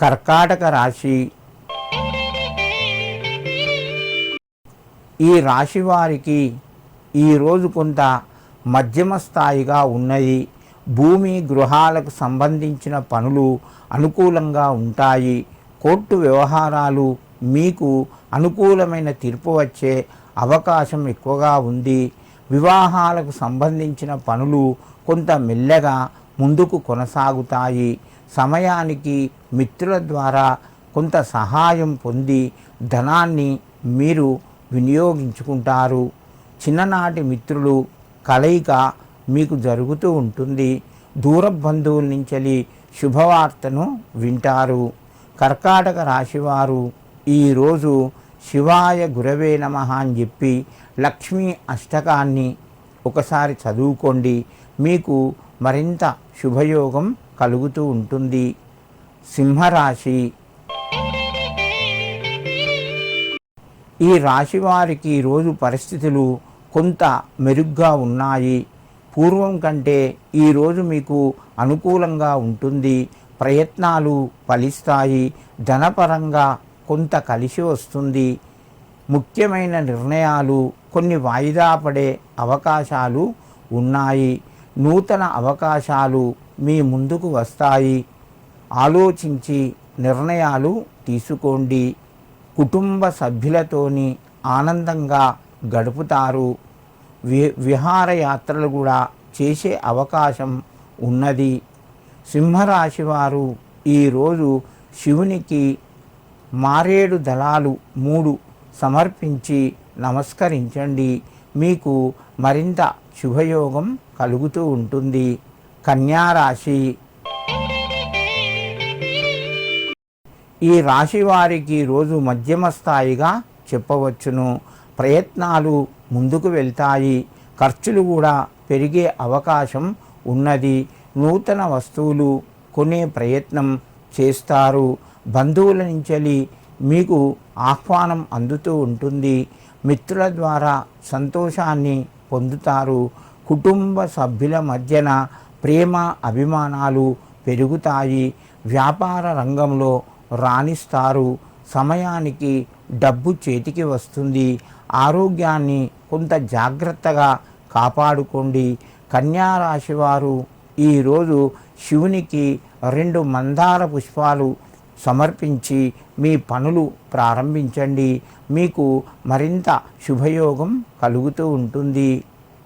కర్కాటక రాశి. ఈ రాశి వారికి ఈరోజు కొంత మధ్యమ స్థాయిగా ఉన్నది. భూమి గృహాలకు సంబంధించిన పనులు అనుకూలంగా ఉంటాయి. కోర్టు వ్యవహారాలు మీకు అనుకూలమైన తీర్పు వచ్చే అవకాశం ఎక్కువగా ఉంది. వివాహాలకు సంబంధించిన పనులు కొంత మెల్లగా ముందుకు కొనసాగుతాయి. సమయానికి మిత్రుల ద్వారా కొంత సహాయం పొంది ధనాన్ని మీరు వినియోగించుకుంటారు. చిన్ననాటి మిత్రులు కలయిక మీకు జరుగుతూ ఉంటుంది. దూర బంధువుల నుంచి శుభవార్తను వింటారు. కర్కాటక రాశివారు ఈరోజు శివాయ గురవే నమః అని చెప్పి లక్ష్మీ అష్టకాన్ని ఒకసారి చదువుకోండి. మీకు మరింత శుభయోగం కలుగుతూ ఉంటుంది. సింహరాశి. ఈ రాశి వారికి ఈరోజు పరిస్థితులు కొంత మెరుగ్గా ఉన్నాయి. పూర్వం కంటే ఈరోజు మీకు అనుకూలంగా ఉంటుంది. ప్రయత్నాలు ఫలిస్తాయి. ధనపరంగా కొంత కలిసి వస్తుంది. ముఖ్యమైన నిర్ణయాలు కొన్ని వాయిదా పడే అవకాశాలు ఉన్నాయి. నూతన అవకాశాలు మీ ముందుకు వస్తాయి. ఆలోచించి నిర్ణయాలు తీసుకోండి. కుటుంబ సభ్యులతోని ఆనందంగా గడుపుతారు. విహారయాత్రలు కూడా చేసే అవకాశం ఉన్నది. సింహరాశి వారు ఈరోజు శివునికి మారేడు దళాలు 3 సమర్పించి నమస్కరించండి. మీకు మరింత శుభయోగం కలుగుతూ ఉంటుంది. కన్యారాశి. ఈ రాశి వారికి రోజు మధ్యమ స్థాయిగా చెప్పవచ్చును. ప్రయత్నాలు ముందుకు వెళ్తాయి. ఖర్చులు కూడా పెరిగే అవకాశం ఉన్నది. నూతన వస్తువులు కొనే ప్రయత్నం చేస్తారు. బంధువుల నుంచి మీకు ఆహ్వానం అందుతూ ఉంటుంది. మిత్రుల ద్వారా సంతోషాన్ని పొందుతారు. కుటుంబ సభ్యుల మధ్యన ప్రేమ అభిమానాలు పెరుగుతాయి. వ్యాపార రంగంలో రాణిస్తారు. సమయానికి డబ్బు చేతికి వస్తుంది. ఆరోగ్యాన్ని కొంత జాగ్రత్తగా కాపాడుకోండి. కన్యారాశి వారు ఈరోజు శివునికి 2 మందార పుష్పాలు సమర్పించి మీ పనులు ప్రారంభించండి. మీకు మరింత శుభయోగం కలుగుతూ ఉంటుంది.